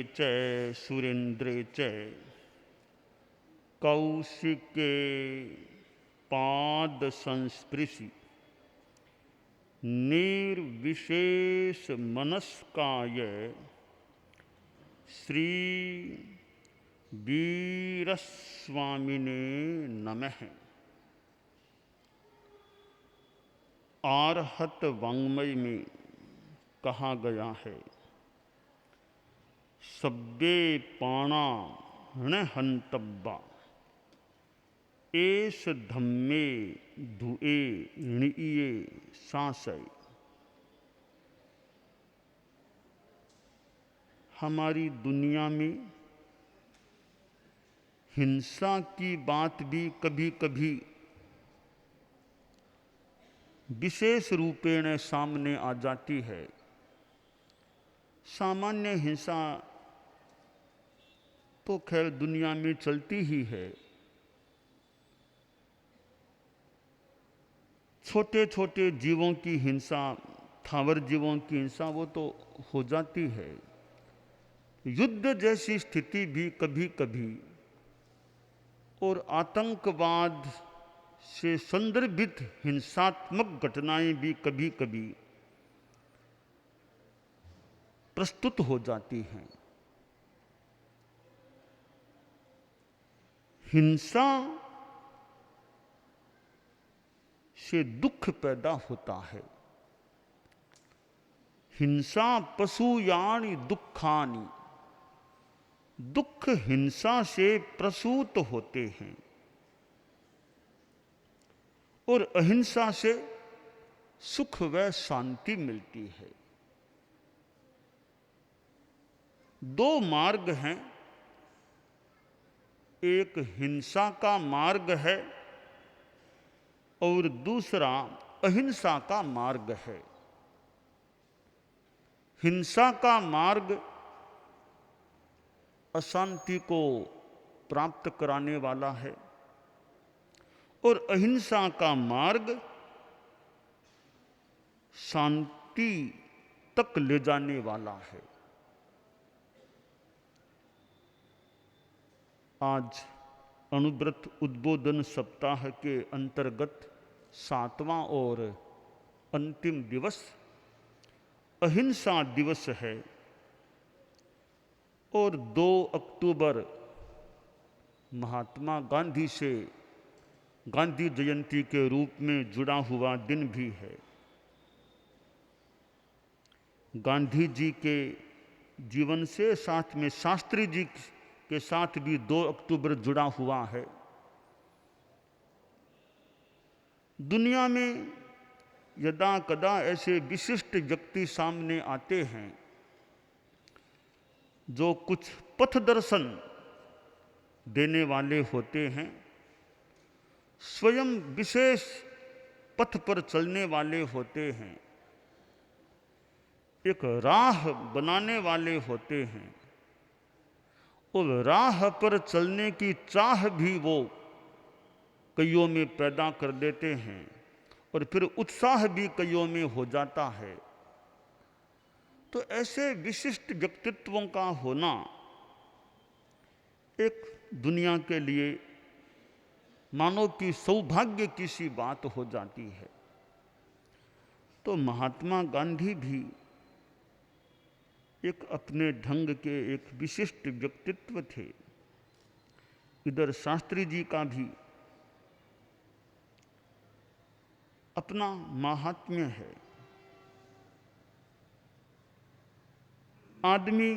च सुरेन्द्रे च कौशिके पाद संस्पृशि निर्विशेष मनस्काय श्री वीरस्वामिने नमः। आर्हत वाङ्मय में कहा गया है, सब्बे पाणा न हंतब्बा एस धम्मे धुए णिये सांसय। हमारी दुनिया में हिंसा की बात भी कभी कभी विशेष रूपेण सामने आ जाती है। सामान्य हिंसा तो खैर दुनिया में चलती ही है। छोटे छोटे जीवों की हिंसा, थावर जीवों की हिंसा वो तो हो जाती है। युद्ध जैसी स्थिति भी कभी कभी और आतंकवाद से संदर्भित हिंसात्मक घटनाएं भी कभी कभी प्रस्तुत हो जाती हैं। हिंसा से दुख पैदा होता है। हिंसा पशुयानि दुखानि, दुख हिंसा से प्रसूत होते हैं और अहिंसा से सुख व शांति मिलती है। दो मार्ग हैं, एक हिंसा का मार्ग है और दूसरा अहिंसा का मार्ग है। हिंसा का मार्ग अशांति को प्राप्त कराने वाला है और अहिंसा का मार्ग शांति तक ले जाने वाला है। आज अणुव्रत उद्बोधन सप्ताह के अंतर्गत 7वां और अंतिम दिवस अहिंसा दिवस है और 2 अक्टूबर महात्मा गांधी से गांधी जयंती के रूप में जुड़ा हुआ दिन भी है। गांधी जी के जीवन से साथ में शास्त्री जी के साथ भी 2 अक्टूबर जुड़ा हुआ है। दुनिया में यदा कदा ऐसे विशिष्ट व्यक्ति सामने आते हैं जो कुछ पथ दर्शन देने वाले होते हैं, स्वयं विशेष पथ पर चलने वाले होते हैं, एक राह बनाने वाले होते हैं और राह पर चलने की चाह भी वो कईयों में पैदा कर देते हैं और फिर उत्साह भी कईयों में हो जाता है। तो ऐसे विशिष्ट व्यक्तित्वों का होना एक दुनिया के लिए मानव की सौभाग्य की सी बात हो जाती है। तो महात्मा गांधी भी एक अपने ढंग के एक विशिष्ट व्यक्तित्व थे। इधर शास्त्री जी का भी अपना महात्म्य है। आदमी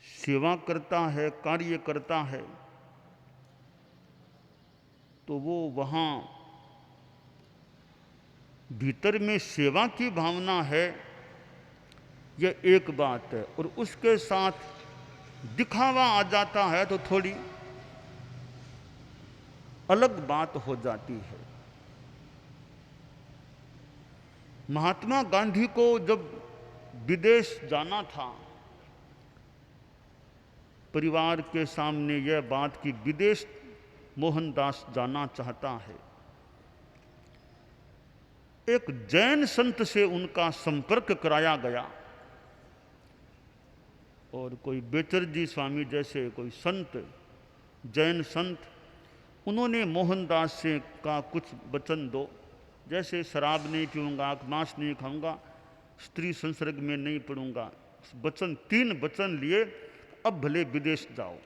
सेवा करता है, कार्य करता है, तो वो वहाँ भीतर में सेवा की भावना है, यह एक बात है, और उसके साथ दिखावा आ जाता है तो थोड़ी अलग बात हो जाती है। महात्मा गांधी को जब विदेश जाना था, परिवार के सामने यह बात कि विदेश मोहनदास जाना चाहता है, एक जैन संत से उनका संपर्क कराया गया और कोई बेचरजी स्वामी जैसे कोई संत, जैन संत, उन्होंने मोहनदास से कहा कुछ वचन दो, जैसे शराब नहीं पीऊँगा, मांस नहीं खाऊंगा, स्त्री संसर्ग में नहीं पड़ूंगा। वचन, 3 वचन लिए, अब भले विदेश जाओ।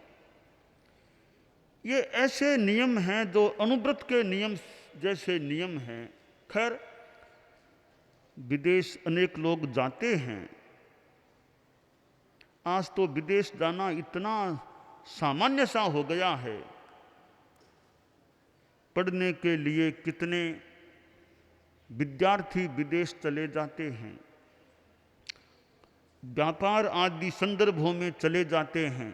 ये ऐसे नियम हैं जो अनुव्रत के नियम जैसे नियम हैं। खैर, विदेश अनेक लोग जाते हैं। आज तो विदेश जाना इतना सामान्य सा हो गया है। पढ़ने के लिए कितने विद्यार्थी विदेश चले जाते हैं, व्यापार आदि संदर्भों में चले जाते हैं।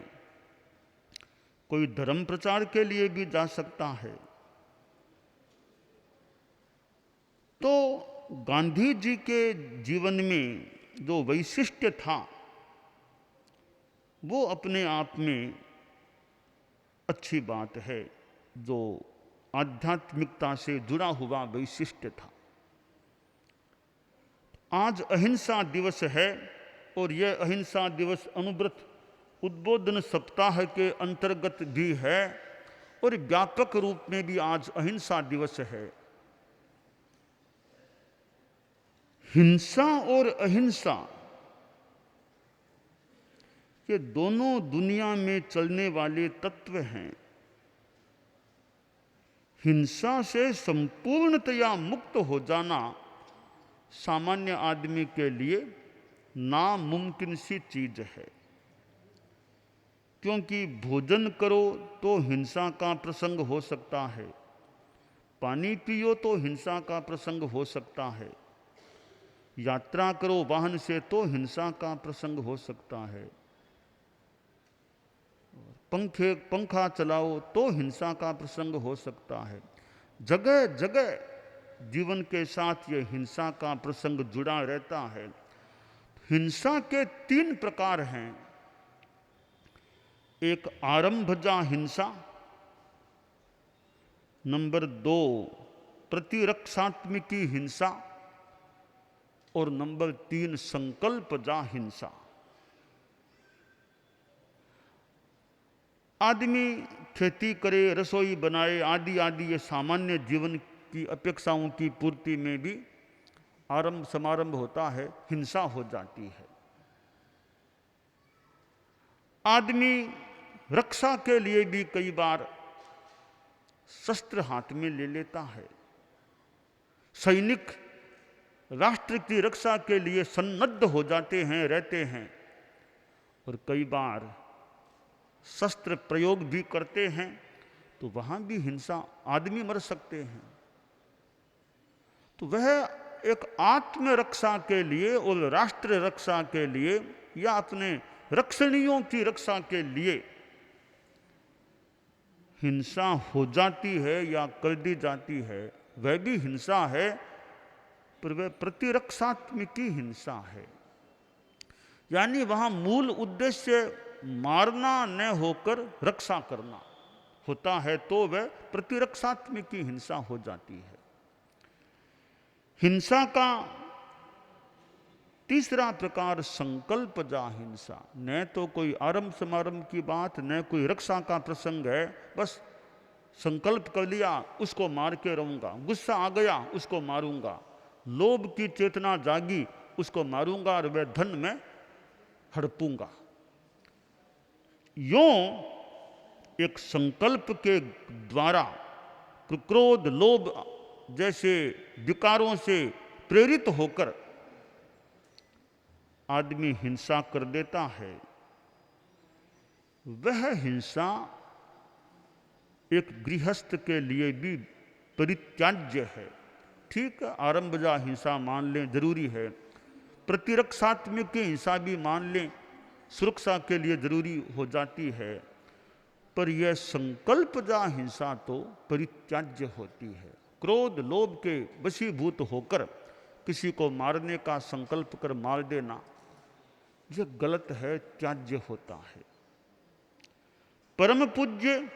कोई धर्म प्रचार के लिए भी जा सकता है। तो गांधी जी के जीवन में जो वैशिष्ट्य था वो अपने आप में अच्छी बात है, जो आध्यात्मिकता से जुड़ा हुआ वैशिष्ट्य था। आज अहिंसा दिवस है और यह अहिंसा दिवस अनुव्रत उद्बोधन सप्ताह के अंतर्गत भी है और व्यापक रूप में भी आज अहिंसा दिवस है। हिंसा और अहिंसा ये दोनों दुनिया में चलने वाले तत्व हैं। हिंसा से संपूर्णतया मुक्त हो जाना सामान्य आदमी के लिए नामुमकिन सी चीज है, क्योंकि भोजन करो तो हिंसा का प्रसंग हो सकता है, पानी पियो तो हिंसा का प्रसंग हो सकता है, यात्रा करो वाहन से तो हिंसा का प्रसंग हो सकता है, पंखा चलाओ तो हिंसा का प्रसंग हो सकता है। जगह जगह जीवन के साथ ये हिंसा का प्रसंग जुड़ा रहता है। हिंसा के 3 प्रकार हैं। एक आरंभजा हिंसा, नंबर 2 प्रतिरक्षात्मकी हिंसा और नंबर 3 संकल्पजा हिंसा। आदमी खेती करे, रसोई बनाए, आदि आदि ये सामान्य जीवन की अपेक्षाओं की पूर्ति में भी आरंभ समारंभ होता है, हिंसा हो जाती है। आदमी रक्षा के लिए भी कई बार शस्त्र हाथ में ले लेता है। सैनिक राष्ट्र की रक्षा के लिए सन्नद्ध हो जाते हैं, रहते हैं, और कई बार शस्त्र प्रयोग भी करते हैं, तो वहां भी हिंसा, आदमी मर सकते हैं। तो वह एक आत्मरक्षा के लिए और राष्ट्र रक्षा के लिए या अपने रक्षणियों की रक्षा के लिए हिंसा हो जाती है या कर दी जाती है, वह भी हिंसा है, पर वह प्रतिरक्षात्मकी हिंसा है। यानी वहां मूल उद्देश्य मारना न होकर रक्षा करना होता है, तो वह प्रतिरक्षात्मकी हिंसा हो जाती है। हिंसा का तीसरा प्रकार संकल्पजा हिंसा। न तो कोई आरंभ समारंभ की बात, न कोई रक्षा का प्रसंग है, बस संकल्प कर लिया उसको मार के रहूंगा, गुस्सा आ गया उसको मारूंगा, लोभ की चेतना जागी उसको मारूंगा और वह धन में हड़पूंगा। यों एक संकल्प के द्वारा क्रोध, लोभ जैसे विकारों से प्रेरित होकर आदमी हिंसा कर देता है। वह हिंसा एक गृहस्थ के लिए भी परित्याज्य है। ठीक है, आरंभजा हिंसा मान लें, जरूरी है। प्रतिरक्षात्मक हिंसा भी मान लें, सुरक्षा के लिए जरूरी हो जाती है। पर यह संकल्पजा हिंसा तो परित्याज्य होती है। क्रोध, लोभ के वशीभूत होकर किसी को मारने का संकल्प कर मार देना, यह गलत है, त्याज्य होता है। परम पूज्य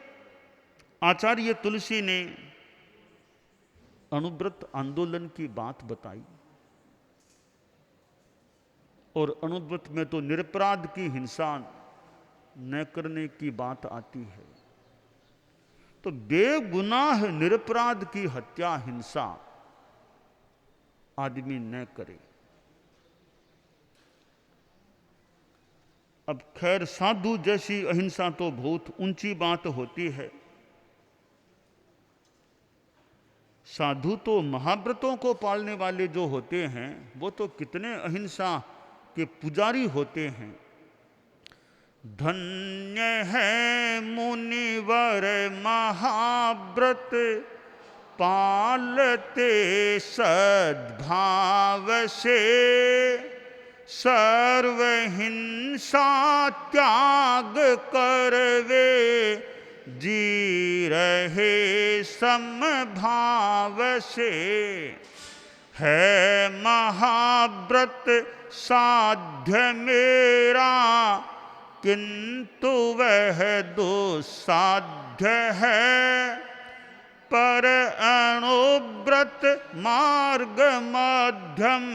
आचार्य तुलसी ने अनुव्रत आंदोलन की बात बताई और अनुव्रत में तो निरपराध की हिंसा न करने की बात आती है। तो बेगुनाह निरपराध की हत्या, हिंसा आदमी न करे। अब खैर साधु जैसी अहिंसा तो बहुत ऊंची बात होती है। साधु तो महाव्रतों को पालने वाले जो होते हैं वो तो कितने अहिंसा के पुजारी होते हैं। धन्य है मुनिवर महाव्रत, पालते सद्भाव से, सर्व हिंसा त्याग करवे, जी रहे समभाव से। है महाव्रत साध्य मेरा, किंतु वह दुस्साध्य है, पर अनुव्रत मार्ग मध्यम,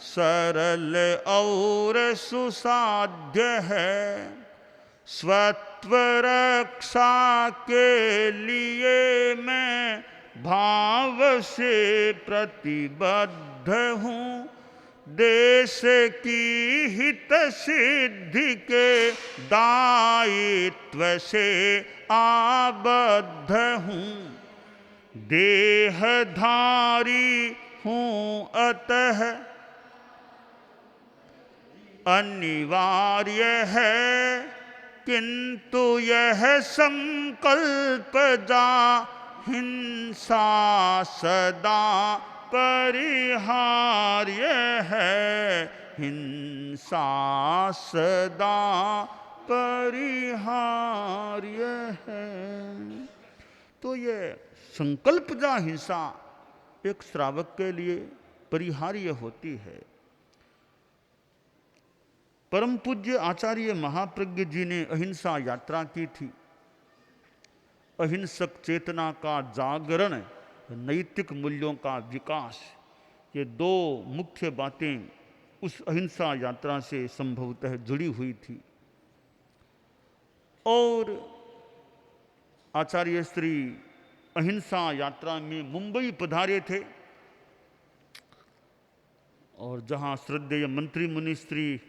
सरल और सुसाध्य है। स्वत्व रक्षा के लिए मैं भाव से प्रतिबद्ध हूँ, देश की हित सिद्धि के दायित्व से आबद्ध हूँ। देहधारी हूँ अतः अनिवार्य है, किंतु यह संकल्प जा हिंसा सदा परिहार्य है, हिंसा सदा परिहार्य है। तो ये संकल्प जा हिंसा एक श्रावक के लिए परिहार्य होती है। परम पूज्य आचार्य महाप्रज्ञ जी ने अहिंसा यात्रा की थी। अहिंसक चेतना का जागरण, नैतिक मूल्यों का विकास, ये दो मुख्य बातें उस अहिंसा यात्रा से संभवतः जुड़ी हुई थी। और आचार्य श्री अहिंसा यात्रा में मुंबई पधारे थे, और जहाँ श्रद्धेय मंत्री मुनि श्री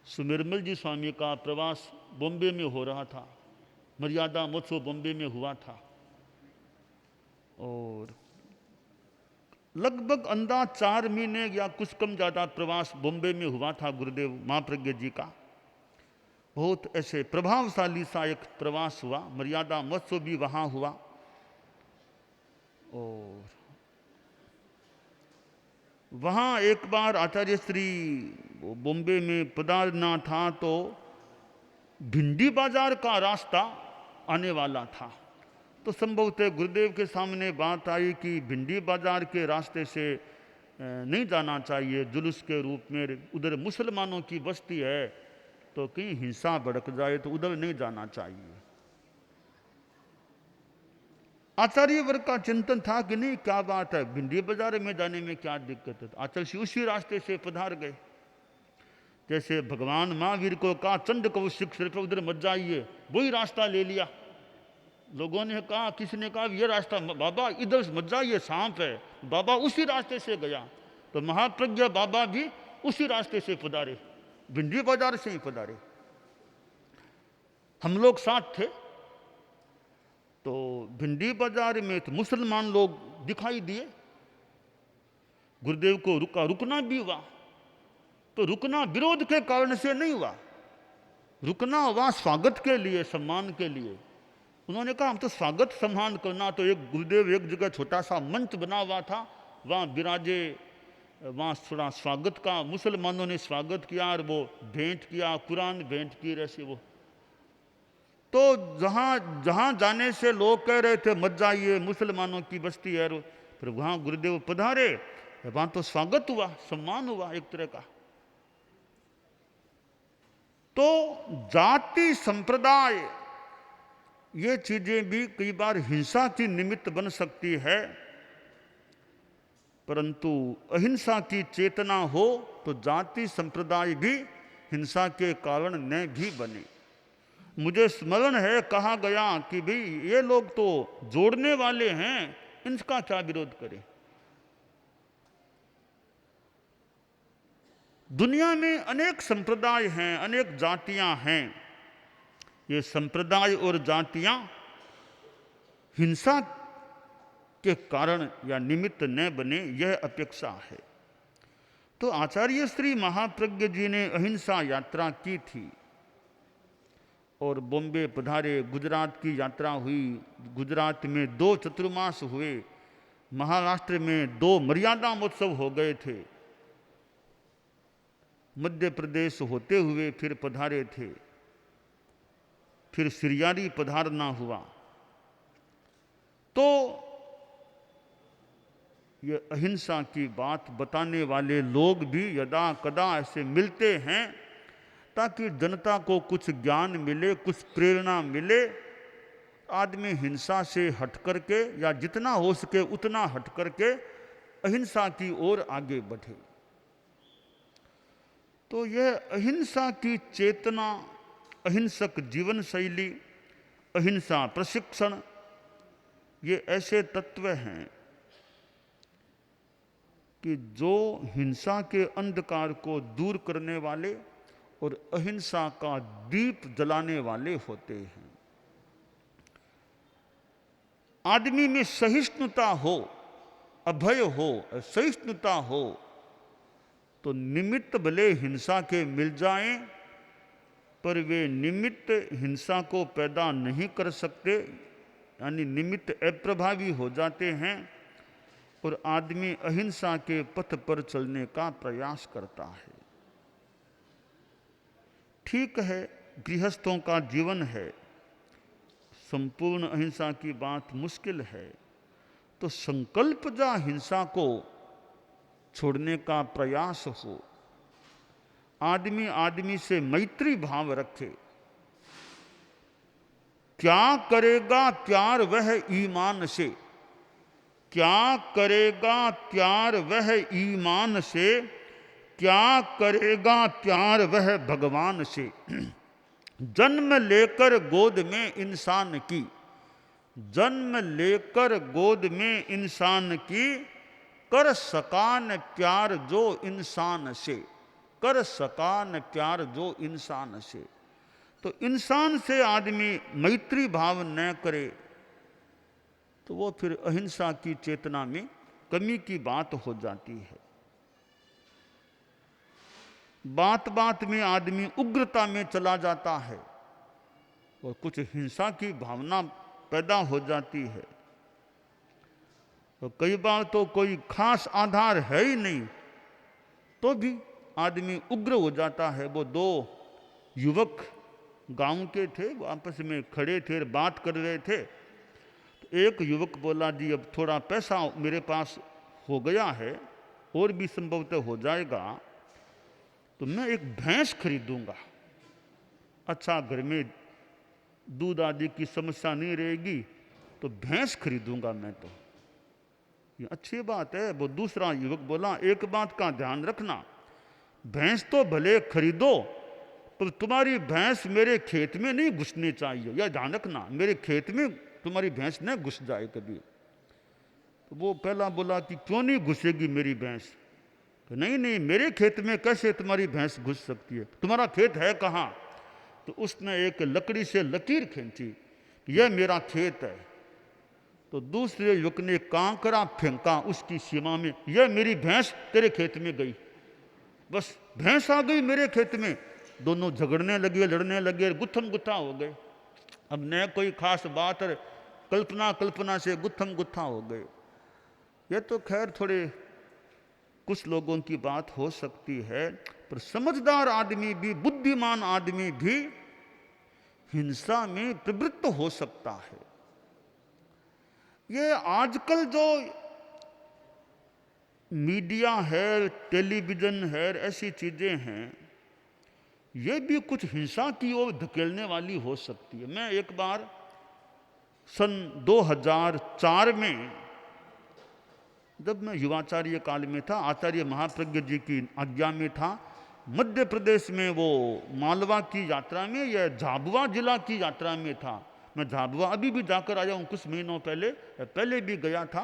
सुमिरमल जी स्वामी का प्रवास बॉम्बे में हो रहा था, मर्यादा महोत्सव बॉम्बे में हुआ था, और लगभग अंदाज 4 महीने या कुछ कम ज़्यादा प्रवास बॉम्बे में हुआ था गुरुदेव महाप्रज्ञ जी का। बहुत ऐसे प्रभावशाली सा एक प्रवास हुआ, मर्यादा महोत्सव भी वहाँ हुआ। और वहाँ एक बार आचार्य श्री बॉम्बे में पधारना था तो भिंडी बाजार का रास्ता आने वाला था, तो संभवतः गुरुदेव के सामने बात आई कि भिंडी बाजार के रास्ते से नहीं जाना चाहिए, जुलूस के रूप में उधर मुसलमानों की बस्ती है, तो कहीं हिंसा भड़क जाए तो उधर नहीं जाना चाहिए। आचार्य वर्ग का चिंतन था कि नहीं, क्या बात है, भिंडी बाजार में जाने में क्या दिक्कत है। आचार्य उसी रास्ते से पधार गए। जैसे भगवान महावीर को कहा चंड कौशिक सिर पर उधर मत जाइए, वही रास्ता ले लिया। लोगों ने कहा, किसी ने कहा ये रास्ता, बाबा इधर मत जाइए सांप है, बाबा उसी रास्ते से गया। तो महाप्रज्ञ बाबा भी उसी रास्ते से पधारे, भिंडी बाजार से ही पधारे। हम लोग साथ थे, तो भिंडी बाजार में तो मुसलमान लोग दिखाई दिए। गुरुदेव को रुकना भी हुआ, तो रुकना विरोध के कारण से नहीं हुआ, रुकना हुआ स्वागत के लिए, सम्मान के लिए। उन्होंने कहा हम तो स्वागत सम्मान करना, तो एक गुरुदेव एक जगह छोटा सा मंच बना हुआ था, वहाँ विराजे, वहाँ थोड़ा स्वागत का मुसलमानों ने स्वागत किया और वो भेंट किया, कुरान भेंट की रैसे वो। तो जहाँ जहाँ जाने से लोग कह रहे थे मत जाइए, मुसलमानों की बस्ती है, फिर वहाँ गुरुदेव पधारे, वहाँ तो स्वागत हुआ, सम्मान हुआ एक तरह का। तो जाति संप्रदाय ये चीजें भी कई बार हिंसा की निमित्त बन सकती है, परंतु अहिंसा की चेतना हो तो जाति संप्रदाय भी हिंसा के कारण न भी बने। मुझे स्मरण है कहा गया कि भाई ये लोग तो जोड़ने वाले हैं, इनका क्या विरोध करें। दुनिया में अनेक संप्रदाय हैं, अनेक जातियां हैं। ये संप्रदाय और जातियां हिंसा के कारण या निमित्त न बने, यह अपेक्षा है। तो आचार्य श्री महाप्रज्ञ जी ने अहिंसा यात्रा की थी और बॉम्बे पधारे, गुजरात की यात्रा हुई, गुजरात में 2 चतुर्मास हुए, महाराष्ट्र में 2 मर्यादा महोत्सव हो गए थे, मध्य प्रदेश होते हुए फिर पधारे थे, फिर सिरियारी पधारना हुआ। तो ये अहिंसा की बात बताने वाले लोग भी यदा कदा ऐसे मिलते हैं ताकि जनता को कुछ ज्ञान मिले, कुछ प्रेरणा मिले, आदमी हिंसा से हट करके या जितना हो सके उतना हट करके अहिंसा की ओर आगे बढ़े। तो यह अहिंसा की चेतना, अहिंसक जीवन शैली, अहिंसा प्रशिक्षण, ये ऐसे तत्व हैं कि जो हिंसा के अंधकार को दूर करने वाले और अहिंसा का दीप जलाने वाले होते हैं। आदमी में सहिष्णुता हो, अभय हो, सहिष्णुता हो तो निमित्त भले हिंसा के मिल जाएं, पर वे निमित्त हिंसा को पैदा नहीं कर सकते, यानी निमित्त अप्रभावी हो जाते हैं और आदमी अहिंसा के पथ पर चलने का प्रयास करता है। ठीक है, गृहस्थों का जीवन है, संपूर्ण अहिंसा की बात मुश्किल है, तो संकल्प जा हिंसा को छोड़ने का प्रयास हो, आदमी आदमी से मैत्री भाव रखे। क्या करेगा प्यार वह ईमान से, क्या करेगा प्यार वह ईमान से, क्या करेगा प्यार वह भगवान से। जन्म लेकर गोद में इंसान की, जन्म लेकर गोद में इंसान की, कर सकान प्यार जो इंसान से, कर सकान प्यार जो इंसान से। तो इंसान से आदमी मैत्री भाव न करे तो वो फिर अहिंसा की चेतना में कमी की बात हो जाती है। बात बात में आदमी उग्रता में चला जाता है और कुछ हिंसा की भावना पैदा हो जाती है। तो कई बार तो कोई खास आधार है ही नहीं तो भी आदमी उग्र हो जाता है। वो 2 युवक गांव के थे, वो आपस में खड़े थे, बात कर रहे थे। तो एक युवक बोला, जी अब थोड़ा पैसा मेरे पास हो गया है और भी संभवतः हो जाएगा तो मैं एक भैंस खरीदूंगा। अच्छा, घर में दूध आदि की समस्या नहीं रहेगी तो भैंस खरीदूंगा मैं। तो ये अच्छी बात है। वो दूसरा युवक बोला, एक बात का ध्यान रखना, भैंस तो भले खरीदो पर तुम्हारी भैंस मेरे खेत में नहीं घुसनी चाहिए, यह ध्यान रखना, मेरे खेत में तुम्हारी भैंस न घुस जाए कभी। तो वो पहला बोला कि क्यों नहीं घुसेगी मेरी भैंस? तो नहीं नहीं, मेरे खेत में कैसे तुम्हारी भैंस घुस सकती है, तुम्हारा खेत है कहाँ? तो उसने एक लकड़ी से लकीर खींची, यह मेरा खेत है। तो दूसरे युवक ने कांकरा फेंका उसकी सीमा में, यह मेरी भैंस तेरे खेत में गई। बस भैंस आ गई मेरे खेत में। दोनों झगड़ने लगे, लड़ने लगे, गुत्थम गुत्था हो गए। अब न कोई खास बात, कल्पना से गुत्थम गुत्था हो गए। ये तो खैर थोड़े कुछ लोगों की बात हो सकती है, पर समझदार आदमी भी, बुद्धिमान आदमी भी हिंसा में प्रवृत्त हो सकता है। ये आजकल जो मीडिया है, टेलीविजन है, ऐसी चीजें हैं, ये भी कुछ हिंसा की ओर धकेलने वाली हो सकती है। मैं एक बार सन 2004 में जब मैं युवाचार्य काल में था, आचार्य महाप्रज्ञ जी की आज्ञा में था, मध्य प्रदेश में वो मालवा की यात्रा में या झाबुआ जिला की यात्रा में था। मैं झाबुआ अभी भी जाकर आया हूँ, कुछ महीनों पहले भी गया था।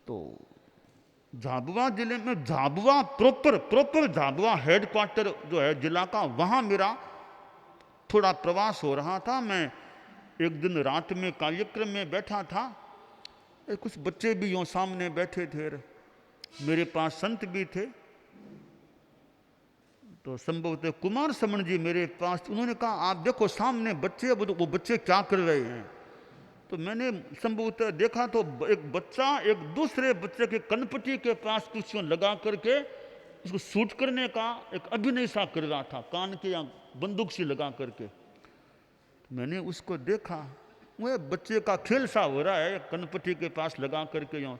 तो झाबुआ जिले में, झाबुआ प्रॉपर झाबुआ हेडक्वार्टर जो है जिला का, वहाँ मेरा थोड़ा प्रवास हो रहा था। मैं एक दिन रात में कार्यक्रम में बैठा था, कुछ बच्चे भी यूँ सामने बैठे थे, मेरे पास संत भी थे। तो संभवतः कुमार समण जी मेरे पास, उन्होंने कहा आप देखो सामने बच्चे, वो बच्चे क्या कर रहे हैं। तो मैंने संभवतः देखा तो एक बच्चा एक दूसरे बच्चे के कनपटी के पास कुछ लगा करके उसको शूट करने का एक अभिनय सा कर रहा था, कान के या बंदूक सी लगा करके। मैंने उसको देखा, वह बच्चे का खेल सा हो रहा है कनपटी के पास लगा करके यूँ।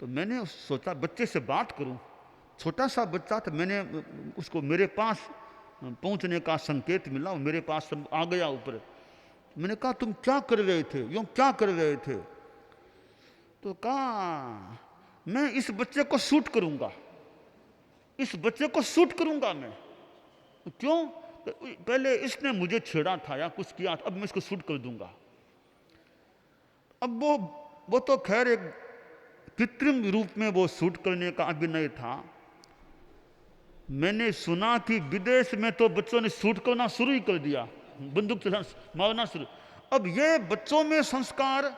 तो मैंने सोचा बच्चे से बात करूं, छोटा सा बच्चा था। मैंने उसको मेरे पास पहुंचने का संकेत मिला, वो मेरे पास आ गया ऊपर। मैंने कहा तुम क्या कर रहे थे, यूँ क्या कर रहे थे। तो कहा मैं इस बच्चे को शूट करूंगा, इस बच्चे को शूट करूंगा मैं। क्यों? पहले इसने मुझे छेड़ा था या कुछ किया था, अब मैं इसको शूट कर दूंगा। अब वो तो खैर एक कृत्रिम रूप में वो शूट करने का अभिनय था। मैंने सुना कि विदेश में तो बच्चों ने शूट करना शुरू ही कर दिया, बंदूक चलाना मारना शुरू। अब ये बच्चों में संस्कार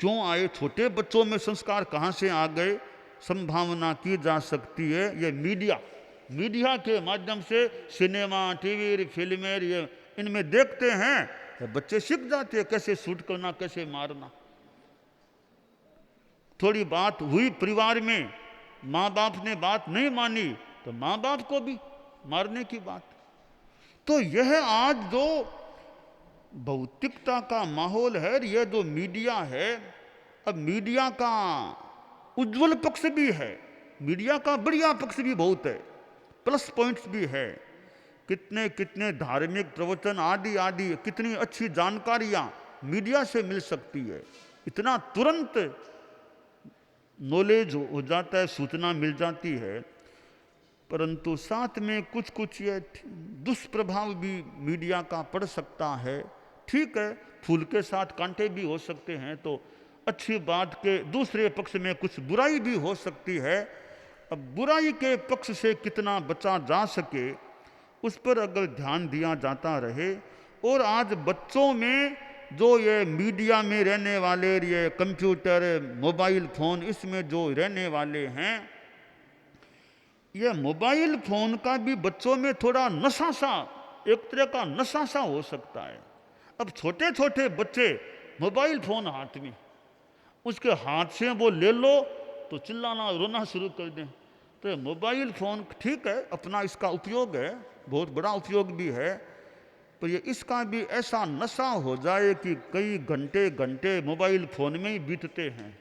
क्यों आए, छोटे बच्चों में संस्कार कहां से आ गए? संभावना की जा सकती है ये मीडिया के माध्यम से, सिनेमा, टीवी, फिल्में, ये इनमें देखते हैं, बच्चे सीख जाते हैं कैसे शूट करना, कैसे मारना। थोड़ी बात हुई परिवार में, माँ बाप ने बात नहीं मानी तो माँ बाप को भी मारने की बात। तो यह आज जो भौतिकता का माहौल है, यह जो मीडिया है, अब मीडिया का उज्जवल पक्ष भी है, मीडिया का बढ़िया पक्ष भी बहुत है, प्लस पॉइंट्स भी है। कितने कितने धार्मिक प्रवचन आदि आदि, कितनी अच्छी जानकारियां मीडिया से मिल सकती है, इतना तुरंत नॉलेज हो जाता है, सूचना मिल जाती है। परंतु साथ में कुछ कुछ ये दुष्प्रभाव भी मीडिया का पड़ सकता है। ठीक है, फूल के साथ कांटे भी हो सकते हैं, तो अच्छी बात के दूसरे पक्ष में कुछ बुराई भी हो सकती है। अब बुराई के पक्ष से कितना बचा जा सके उस पर अगर ध्यान दिया जाता रहे। और आज बच्चों में जो ये मीडिया में रहने वाले, ये कंप्यूटर, मोबाइल फ़ोन, इसमें जो रहने वाले हैं, ये मोबाइल फ़ोन का भी बच्चों में थोड़ा नशा सा, एक तरह का नशा सा हो सकता है। अब छोटे छोटे बच्चे मोबाइल फ़ोन हाथ में, उसके हाथ से वो ले लो तो चिल्लाना रोना शुरू कर दें। तो मोबाइल फ़ोन ठीक है, अपना इसका उपयोग है, बहुत बड़ा उपयोग भी है, तो ये इसका भी ऐसा नशा हो जाए कि कई घंटे घंटे मोबाइल फ़ोन में ही बीतते हैं,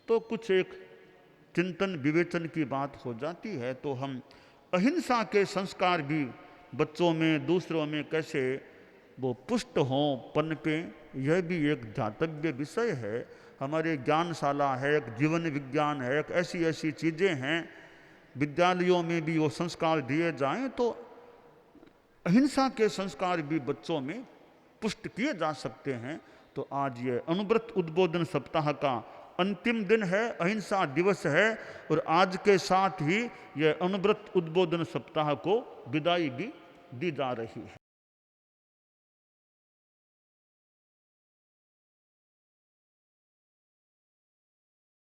तो कुछ एक चिंतन विवेचन की बात हो जाती है। तो हम अहिंसा के संस्कार भी बच्चों में, दूसरों में कैसे वो पुष्ट हों, पनपे, यह भी एक ध्यातव्य विषय है। हमारे ज्ञानशाला है, एक जीवन विज्ञान है, एक ऐसी ऐसी चीज़ें हैं, विद्यालयों में भी वो संस्कार दिए जाएं तो अहिंसा के संस्कार भी बच्चों में पुष्ट किए जा सकते हैं। तो आज ये अनुव्रत उद्बोधन सप्ताह का अंतिम दिन है, अहिंसा दिवस है, और आज के साथ ही ये अनुव्रत उद्बोधन सप्ताह को विदाई भी दी जा रही है।